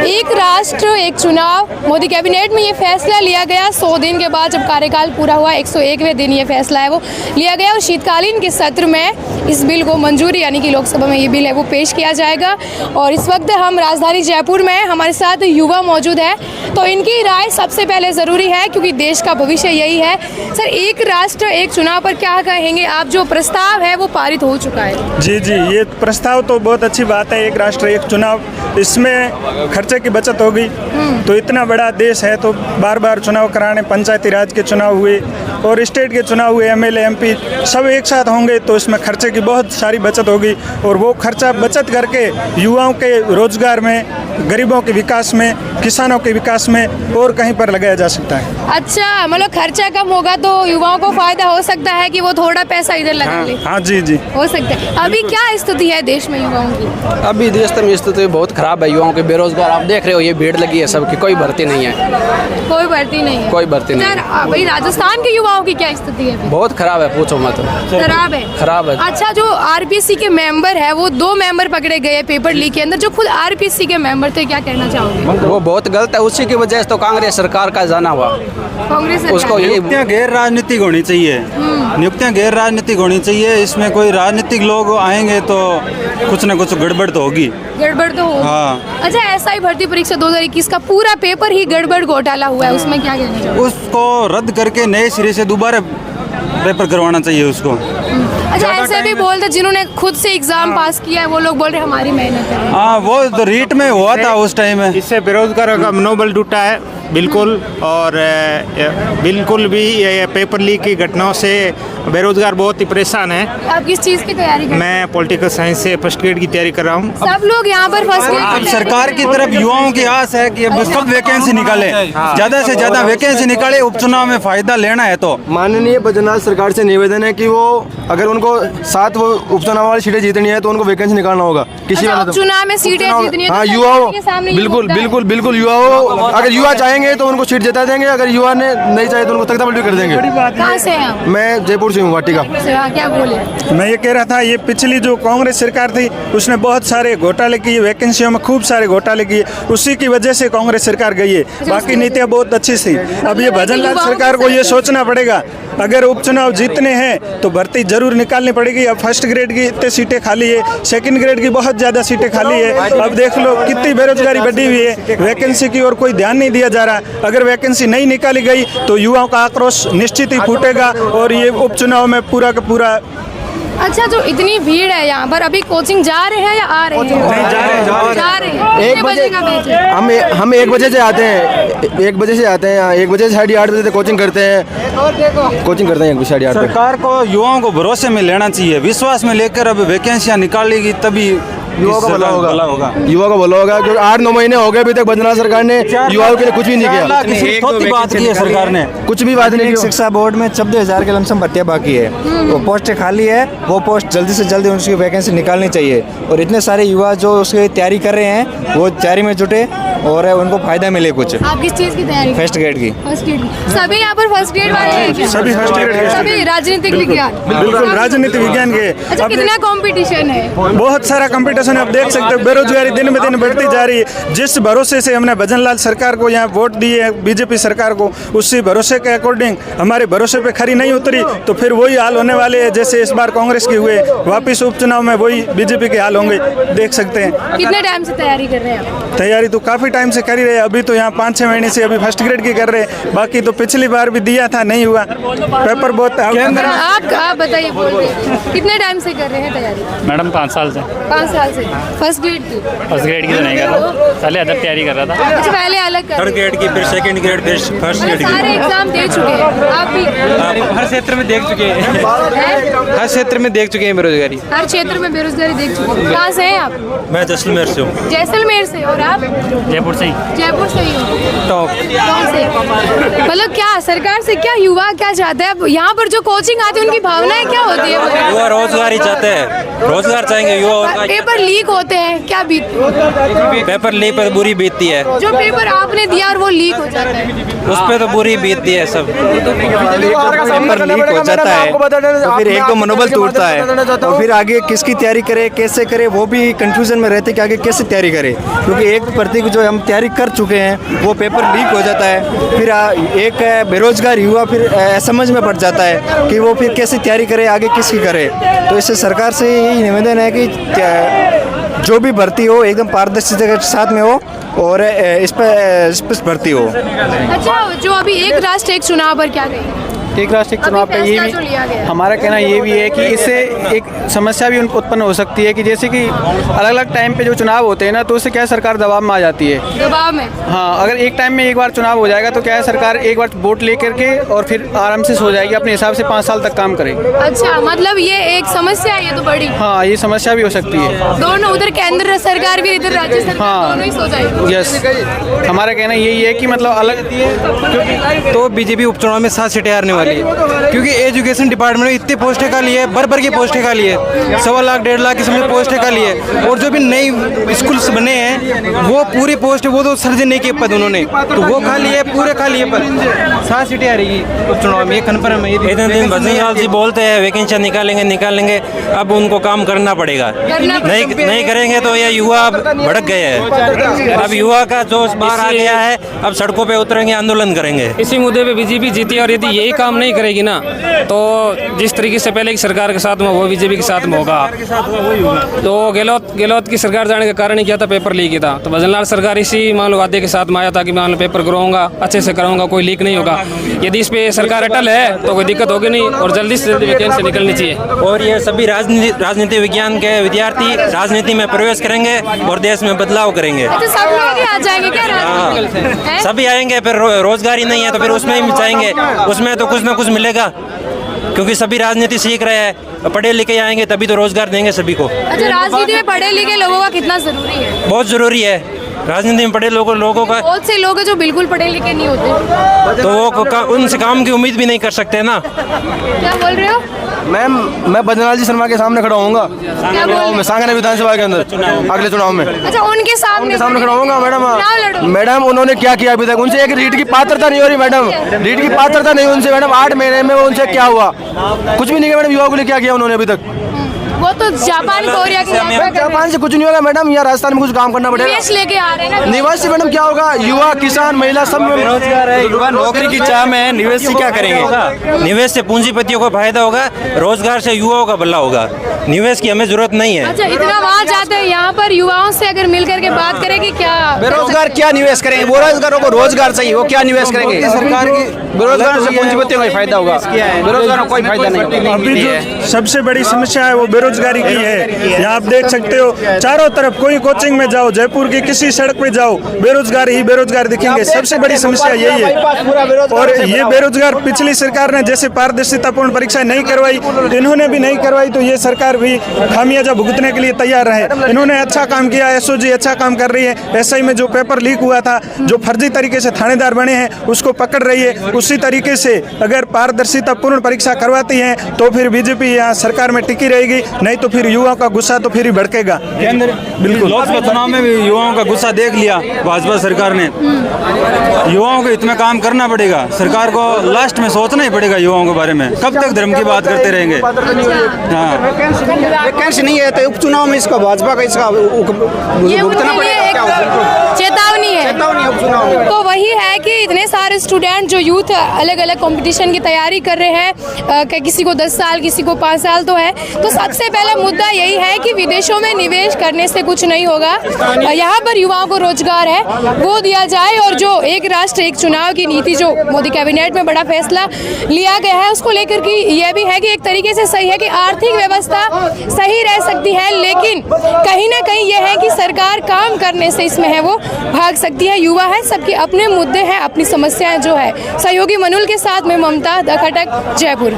एक राष्ट्र एक चुनाव, मोदी कैबिनेट में ये फैसला लिया गया 100 दिन के बाद, जब कार्यकाल पूरा हुआ 101वें दिन ये फैसला है वो लिया गया और शीतकालीन के सत्र में इस बिल को मंजूरी यानी कि लोकसभा में ये बिल है वो पेश किया जाएगा। और इस वक्त हम राजधानी जयपुर में, हमारे साथ युवा मौजूद है, तो इनकी राय सबसे पहले ज़रूरी है क्योंकि देश का भविष्य यही है। सर, एक राष्ट्र एक चुनाव पर क्या कहेंगे आप? जो प्रस्ताव है वो पारित हो चुका है। जी, ये प्रस्ताव तो बहुत अच्छी बात है, एक राष्ट्र एक चुनाव, इसमें खर्चे की बचत होगी। तो इतना बड़ा देश है तो बार बार चुनाव कराने, पंचायती राज के चुनाव हुए और स्टेट के चुनाव हुए, एमएलए एमपी सब एक साथ होंगे तो इसमें खर्चे की बहुत सारी बचत होगी और वो खर्चा बचत करके युवाओं के रोजगार में, गरीबों के विकास में, किसानों के विकास में और कहीं पर लगाया जा सकता है। अच्छा, मतलब खर्चा कम होगा तो युवाओं को फायदा हो सकता है कि वो थोड़ा पैसा इधर लगा ले। हाँ जी हो सकता है। अभी क्या स्थिति है देश में युवाओं की? अभी देश में स्थिति बहुत खराब है, युवाओं के बेरोजगार आप देख रहे हो, ये भीड़ लगी है सबकी, कोई भर्ती नहीं है। कोई भर्ती नहीं है। कोई भर्ती नहीं है। भाई राजस्थान के युवाओं की क्या स्थिति है? बहुत खराब है, पूछो मत। खराब है। अच्छा, जो आरपीसी के मेंबर है वो 2 मेंबर पकड़े गए पेपर लीक के अंदर, जो खुद आरपीसी के मेंबर थे, क्या कहना चाहोगे? वो बहुत गलत है, उसी की वजह से तो कांग्रेस सरकार का जाना हुआ। कांग्रेस उसको ये नियुक्तियाँ गैर राजनीतिक होनी चाहिए, नियुक्तियाँ गैर राजनीतिक होनी चाहिए। इसमें कोई राजनीतिक लोग आएंगे तो कुछ न कुछ गड़बड़ तो होगी। गड़बड़ तो होगी। हाँ। अच्छा, एसआई भर्ती परीक्षा 2021 का पूरा पेपर ही गड़बड़ घोटाला हुआ है, उसमें क्या कहना चाहोगे? उसको रद्द करके नए सिरे से दोबारा पेपर करवाना चाहिए उसको। अच्छा, ऐसे भी बोलते जिन्होंने खुद से एग्जाम पास किया है वो लोग बोल रहे हमारी मेहनत है। हाँ, वो तो रीट में हुआ था उस टाइम में। इससे बेरोजगारों का मनोबल टूटा है बिल्कुल, और बिल्कुल भी ये पेपर लीक की घटनाओं से बेरोजगार बहुत ही परेशान है। आप किस चीज़ की तैयारी कर रहे हैं? मैं पॉलिटिकल साइंस से फर्स्ट ग्रेड की तैयारी कर रहा हूँ। सब लोग यहाँ पर फर्स्ट अब सरकार की तरफ युवाओं की आस है कि अब सब वैकेंसी निकाले, ज्यादा से ज्यादा वैकेंसी निकाले, उपचुनाव में फायदा लेना है तो। माननीय बैजनाथ सरकार से निवेदन है कि वो अगर उनको 7 वो उपचुनाव वाली सीटें जीतनी है तो उनको वैकेंसी निकालना होगा। किसी चुनाव में सीटें जीतनी है हाँ, तो युवाओं बिल्कुल बिल्कुल बिल्कुल युवाओं, अगर युवा चाहेंगे तो उनको सीट जिता देंगे, अगर युवा ने नहीं चाहे तो उनको तख्ता पलटी कर देंगे। कहाँ से हैं आप? मैं जयपुर से हूँ, वाटिका। क्या बोले? मैं ये कह रहा था, ये पिछली जो कांग्रेस सरकार थी उसने बहुत सारे घोटाले किए, वैकेंसियों में खूब सारे घोटाले किए, उसी की वजह से कांग्रेस सरकार गई है। बाकी नीतियाँ बहुत अच्छी थी। अब ये भजनलाल सरकार को ये सोचना पड़ेगा, अगर उपचुनाव जीतने हैं तो भर्ती जरूर निकालनी पड़ेगी। अब फर्स्ट ग्रेड की इतने सीटें खाली है, सेकंड ग्रेड की बहुत ज़्यादा सीटें खाली है। अब देख लो कितनी बेरोजगारी बढ़ी हुई है, वैकेंसी की ओर कोई ध्यान नहीं दिया जा रहा। अगर वैकेंसी नहीं निकाली गई तो युवाओं का आक्रोश निश्चित ही फूटेगा और ये उपचुनाव में पूरा का पूरा। अच्छा, जो इतनी भीड़ है यहाँ पर, अभी कोचिंग जा रहे हैं या आ रहे हैं? नहीं, जा रहे हैं। 1 बजे का बैच है? हम 1 बजे से आते हैं, 1 बजे से आते हैं, 1 बजे से 8:30 बजे तक कोचिंग करते हैं 8:30 तक। सरकार को युवाओं को भरोसे में लेना चाहिए, विश्वास में लेकर अब वैकेंसियाँ निकालेगी तभी युवा का भला होगा। युवा का भला होगा, क्योंकि 8-9 महीने हो गए अभी तक बैजनाथ सरकार ने युवाओं के लिए कुछ भी नहीं किया। बात की है सरकार ने, कुछ भी बात नहीं की। शिक्षा बोर्ड में 14,000 के लमसम भर्तियाँ बाकी है, वो पोस्टें खाली है, वो पोस्ट जल्दी से जल्दी उसकी वैकेंसी निकालनी चाहिए। और इतने सारे युवा जो उसकी तैयारी कर रहे हैं वो तैयारी में जुटे और उनको फायदा मिले कुछ। आप किस चीज़ की तैयारी? फर्स्ट ग्रेड की। फर्स्ट ग्रेड की। सभी यहाँ पर फर्स्ट ग्रेड वाले हैं क्या? सभी फर्स्ट ग्रेड के, सभी राजनीतिक विज्ञान। बिल्कुल राजनीति विज्ञान के। अच्छा, कितना कंपटीशन है? बहुत सारा कंपटीशन है, आप देख सकते हो। बेरोजगारी दिन ब दिन बढ़ती जा रही है। जिस भरोसे से हमने भजनलाल सरकार को यहाँ वोट दिए है, बीजेपी सरकार को, उसी भरोसे के अकॉर्डिंग हमारे भरोसे पे खरी नहीं उतरी तो फिर वही हाल होने वाले हैं जैसे इस बार कांग्रेस के हुए। वापिस उपचुनाव में वही बीजेपी के हाल होंगे, देख सकते हैं। कितने टाइम से तैयारी कर रहे हैं? तैयारी तो काफ़ी टाइम से कर ही रहे हैं। अभी तो यहाँ 5-6 महीने से अभी फर्स्ट ग्रेड की कर रहे हैं, बाकी तो पिछली बार भी दिया था, नहीं हुआ। पेपर बहुत आप बताइए, कितने टाइम से कर रहे हैं तैयारी? मैडम 5 साल से। 5 साल से। फर्स्ट ग्रेड की? फर्स्ट ग्रेड की तो नहीं कर रहा, पहले अदर तैयारी कर रहा था। अच्छा, पहले अलग कर। थर्ड ग्रेड की, फिर सेकंड ग्रेड, फिर फर्स्ट ग्रेड की। सारे एग्जाम दे चुके हैं आप भी? हर क्षेत्र में देख चुके हैं, हर क्षेत्र में देख चुके हैं बेरोजगारी। हर क्षेत्र में बेरोजगारी देख चुके हैं। कहाँ से हैं आप? मैं जैसलमेर से हूँ। जैसलमेर से। और आप? जयपुर से ही। जयपुर से ही हो? टॉप से। मतलब क्या सरकार से क्या युवा क्या चाहते हैं? अब यहाँ पर जो कोचिंग आते हैं उनकी भावनाएं क्या होती है? युवा रोजगार ही चाहते हैं, रोजगार चाहेंगे युवा। पेपर लीक होते हैं क्या बीतती है? पेपर लीक पर बुरी बीतती है, जो पेपर आपने दिया और वो लीक हो जाता है, उस पे तो बुरी बीतती है सब। पेपर लीक हो जाता है तो फिर एक तो मनोबल टूटता है, और फिर आगे किसकी तैयारी करे, कैसे करे, वो भी कंफ्यूजन में रहते कि आगे कैसे तैयारी करे, क्योंकि एक प्रति को जो हम तैयारी कर चुके हैं वो पेपर लीक हो जाता है। फिर एक बेरोजगार युवा फिर समझ में पड़ जाता है कि वो फिर कैसे तैयारी करे, आगे किसकी करे। तो इससे सरकार से यही निवेदन है कि जो भी भर्ती हो एकदम पारदर्शिता के साथ में हो और इस पर भर्ती हो। अच्छा, जो अभी एक राष्ट्र एक चुनाव पर क्या गई? एक राष्ट्र एक चुनाव पे ये फैसला जो लिया गया भी है। हमारा कहना ये भी है कि इससे एक समस्या भी उनको उत्पन्न हो सकती है कि जैसे कि अलग अलग टाइम पे जो चुनाव होते हैं ना, तो उससे क्या है सरकार दबाव में आ जाती है। दबाव में? हाँ, अगर एक टाइम में एक बार चुनाव हो जाएगा तो क्या है सरकार एक बार वोट ले करके और फिर आराम से सो जाएगी, अपने हिसाब से 5 साल तक काम करेगी। अच्छा, मतलब ये एक समस्या है, ये तो बड़ी। हाँ, ये समस्या भी हो सकती है। दोनों, उधर केंद्र सरकार भी, इधर राज्य सरकार, हाँ। दोनों ही सो जाएगी। यस, हमारा कहना यही है कि मतलब अलग तो बीजेपी उपचुनाव में 7 सीटें हारने वाली है, क्योंकि एजुकेशन डिपार्टमेंट में इतनी पोस्टें खाली है, भर की पोस्टें खाली है, 1.25 लाख 1.5 लाख की समझ पोस्टें खाली है। और जो भी नई स्कूल्स बने हैं वो पूरी पोस्ट वो तो सर्जन नहीं किए पद उन्होंने, तो वो खाली है, पूरे खाली है पद। 7 सीटें आ रही उपचुनाव में, ये कन्फर्म है। इतने दिन भजनलाल जी बोलते हैं वैकेंसी निकालेंगे, अब उनको काम करना पड़ेगा। नहीं करेंगे तो ये युवा भड़क गए हैं। अब युवा का जोश बाहर आ गया है, अब सड़कों पे उतरेंगे, आंदोलन करेंगे। इसी मुद्दे पे बीजेपी जीती, और यदि यही काम नहीं करेगी ना, तो जिस तरीके से पहले की सरकार के साथ में वो बीजेपी के साथ में होगा। तो गहलोत की सरकार जाने का कारण ही क्या था? पेपर लीक ही था। तो भजनलाल सरकार इसी मान लो वादे के साथ में आया था कि मान लो पेपर कराऊंगा, अच्छे से कराऊंगा, कोई लीक नहीं होगा। यदि इस पे सरकार अटल है तो कोई दिक्कत होगी नहीं, और जल्दी से जल्दी वैकेंसी निकलनी चाहिए। और ये सभी राजनीति विज्ञान के विद्यार्थी राजनीति में प्रवेश करेंगे और देश में बदलाव करेंगे। तो सब लोग ही आ जाएंगे क्या राजनीति में? सभी आएंगे, फिर रोजगार ही नहीं है तो फिर उसमें ही जाएंगे, उसमें तो कुछ ना कुछ मिलेगा, क्योंकि सभी राजनीति सीख रहे हैं, पढ़े लिखे आएंगे तभी तो रोजगार देंगे सभी को। अच्छा, राजनीति में पढ़े लिखे लोगों का कितना जरूरी है? बहुत जरूरी है राजनीति में पढ़े लोगों का। बहुत से लोग हैं जो बिल्कुल पढ़े लिखे नहीं होते, तो वो उनसे काम की उम्मीद भी नहीं कर सकते ना। क्या बोल रहे हो? मैम, मैं भजनलाल जी शर्मा के सामने खड़ा होऊंगा, क्या बोल रहे हो? सांगने विधानसभा के अंदर अगले चुनाव में। अच्छा, उनके सामने खड़ा होऊंगा। चुनाव लड़ो। मैडम उन्होंने क्या किया अभी तक? उनसे एक रीट की पात्रता नहीं हो रही मैडम, रीट की पात्रता नहीं उनसे मैडम। 8 महीने में उनसे क्या हुआ? कुछ भी नहीं किया मैडम। युवाओं के लिए क्या किया उन्होंने अभी तक? वो तो जापान कोरिया के जापान से कुछ नहीं होगा मैडम, यहाँ राजस्थान में कुछ काम करना पड़ेगा। निवेश लेके आ रहे हैं ना। निवेश से मैडम क्या होगा? युवा, किसान, महिला सब बेरोजगार है। युवा नौकरी की चाह में है, निवेश से क्या करेंगे? निवेश से पूंजीपतियों को फायदा होगा, रोजगार से युवाओं का भला होगा। निवेश की हमें जरूरत नहीं है। अच्छा, इतना वहाँ जाते हैं, यहाँ पर युवाओं से अगर मिल करके बात करें कि क्या बेरोजगार क्या निवेश करेंगे? बेरोजगारों को रोजगार चाहिए, वो क्या निवेश करेंगे? सरकार की बेरोजगारों से पूंजीपतियों को फायदा होगा, बेरोजगारों को कोई फायदा नहीं। अभी जो सबसे बड़ी समस्या है वो बेरोजगारी की है। यहाँ आप देख सकते हो चारों तरफ, कोई कोचिंग में जाओ, जयपुर की किसी सड़क पे जाओ, बेरोजगार ही बेरोजगार दिखेंगे। सबसे बड़ी समस्या यही है। और ये बेरोजगार पिछली सरकार ने जैसे पारदर्शितापूर्ण परीक्षा नहीं करवाई, इन्होंने भी नहीं करवाई, तो ये सरकार भी खामियाजा भुगतने के लिए तैयार रहे। इन्होंने अच्छा काम किया, एसओजी अच्छा काम कर रही है। एसआई में जो पेपर लीक हुआ था, जो फर्जी तरीके से थानेदार बने हैं, उसको पकड़ रही है। उसी तरीके से अगर पारदर्शितापूर्ण परीक्षा करवाती है तो फिर बीजेपी यहाँ सरकार में टिकी रहेगी, नहीं तो फिर युवाओं का गुस्सा तो फिर ही भड़केगा। बिल्कुल, लोकसभा चुनाव में भी युवाओं का गुस्सा देख लिया भाजपा सरकार ने। युवाओं को इतना काम करना पड़ेगा, सरकार को लास्ट में सोचना ही पड़ेगा युवाओं के बारे में। कब तक धर्म की बात करते रहेंगे? हाँ, वैकेंसी नहीं है तो उपचुनाव में इसका भाजपा का इसका भुगतना पड़ेगा। चेतावनी है। तो वही है कि इतने सारे स्टूडेंट जो यूथ अलग अलग कंपटीशन की तैयारी कर रहे हैं, किसी को 10 साल, किसी को 5 साल तो है। तो सबसे पहला मुद्दा यही है कि विदेशों में निवेश करने से कुछ नहीं होगा, यहाँ पर युवाओं को रोजगार है वो दिया जाए। और जो एक राष्ट्र एक चुनाव की नीति जो मोदी कैबिनेट में बड़ा फैसला लिया गया है, उसको लेकर के यह भी है कि एक तरीके से सही है कि आर्थिक व्यवस्था सही रह सकती है, लेकिन कहीं ना कहीं यह है कि सरकार काम करने से इसमें है वो भाग सकती है। युवा है, सबके अपने मुद्दे हैं, अपनी समस्याएं जो है। सहयोगी मनुल के साथ में ममता द खटक, जयपुर।